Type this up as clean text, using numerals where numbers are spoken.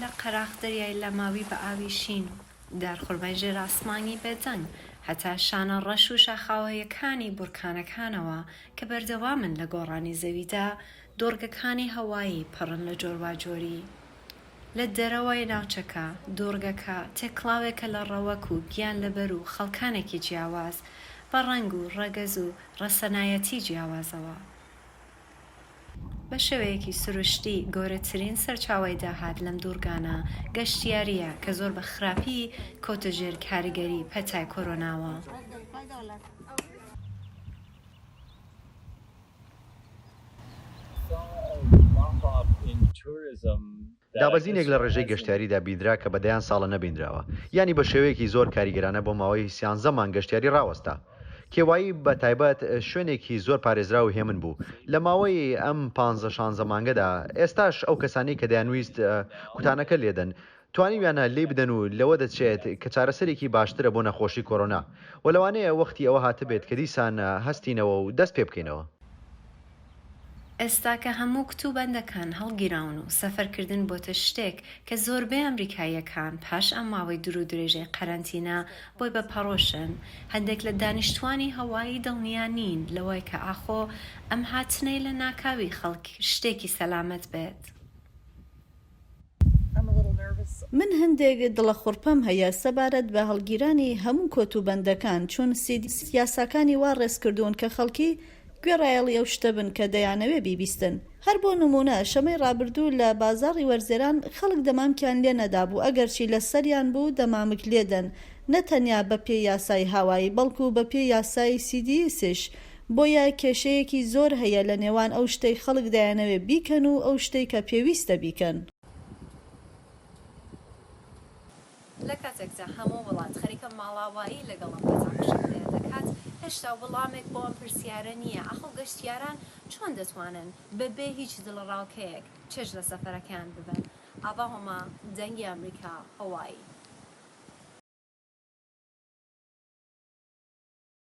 لە قەراغدەریای لە ماوی بە ئاوی شین دارخورمای ژێرئاسمانی بێجەنگ هەتا شانە ڕەش و شاخاوەیەکانی بورکانەکانەوە کە بەردەوامن لە گۆڕانی زەویدا دۆرگەکانی هەوایی پەڕن لە جۆرواجۆری. لە دەرەوەی ناوچەکە دۆرگەکە تێکڵاوێکە لە ڕەوەک و گیان لەبەر و خەڵکانێکی جیاواز بە ڕەنگ و ڕەگەز و ڕەسەنایەتی جیاوازەوە. بە شێوەیەکی سروشتی گەورەترین سەرچاوەی داهات لەم دوورگانە گەشتیاریە کە زۆر بە خراپی کۆتەژێر کاریگەری پەتای کۆرۆناوە. دابەزینێک لە ڕێژەی گەشتیاریدا بیندرا کە بەدەیان ساڵە نەبیندراوە، یانی بە شێوەیەکی زۆر کاریگەرانە بۆ ماوەی 13 مانگ گەشتیاری ڕاوەستا. کێوایی بە تایبەت شوێنێکی زۆر پارێزرا و هێمن بوو لە ماوەی ئەم 15-16 مانگەدا. ئێستاش ئەو کەسانی کە دەیانویست کوتانەکە لێدەن توانیویانە لێ بدەن و لەوە دەچێت کە چارەسەرێکی باشترە بۆ نەخۆشی کۆرۆنا و لەوانەیە وەختی ئەوە هاتبێت کە دیسان هەستینەوە و دەست پێ بکەینەوە. ئێستا کە هەموو کتوبەندەکان هەڵگیراون و سەفەرکردن بۆتە شتێک کە زۆربەی ئەمریکاییەکان پاش ئەم ماوەی دوور و درێژەی قەرەنتینە بۆی بەپەڕۆشن، هەندێک لە دانیشتوانی هەوایی دڵنیا نین لەوەی کە ئاخۆ ئەم هاتنەی لە ناکاوی خەڵک شتێکی سەلامەت بێت. من هەندێک دڵەخۆرپەم هەیە سەبارەت بە هەڵگیرانی هەموو کۆتوبەندەکان چۆن سیاساکانی وا ڕێز کردوون کە خەڵکی گوێڕایەڵی ئەو شتە بن کە دەیانەوێ بیبیستن. هەر بۆ نمونە شەمەی ڕابردوو لە بازاڕی وەرزێران خەڵک دەمامکیان لێ نەدابوو، ئەگەرچی لە سەریان بوو دەمامک لێدەن، نەتەنیا بە پێی یاسای هاوایی بەڵکو بە پێی یاسای CDCش، بۆیە کێشەیەکی زۆر هەیە لە نێوان ئەو شتەی خەڵک دەیانەوێ بیکەن و ئەو شتەی کە پێویستە بیکەن. لە کاتێکدا هەموو وڵات خەریکە ماڵاوایی لەگەڵم بەجاکشێ دەکات، هێشتا وەڵامێک بۆ ئەم پرسیارە نییە ئاخۆ گەشتیاران چۆن دەتوانن بەبێ هیچ دڵڕاوکەیەک چێژ لە سەفەرەکەیان ببن. ئاوا هەما دەنگی ئەمریکا هەوایی.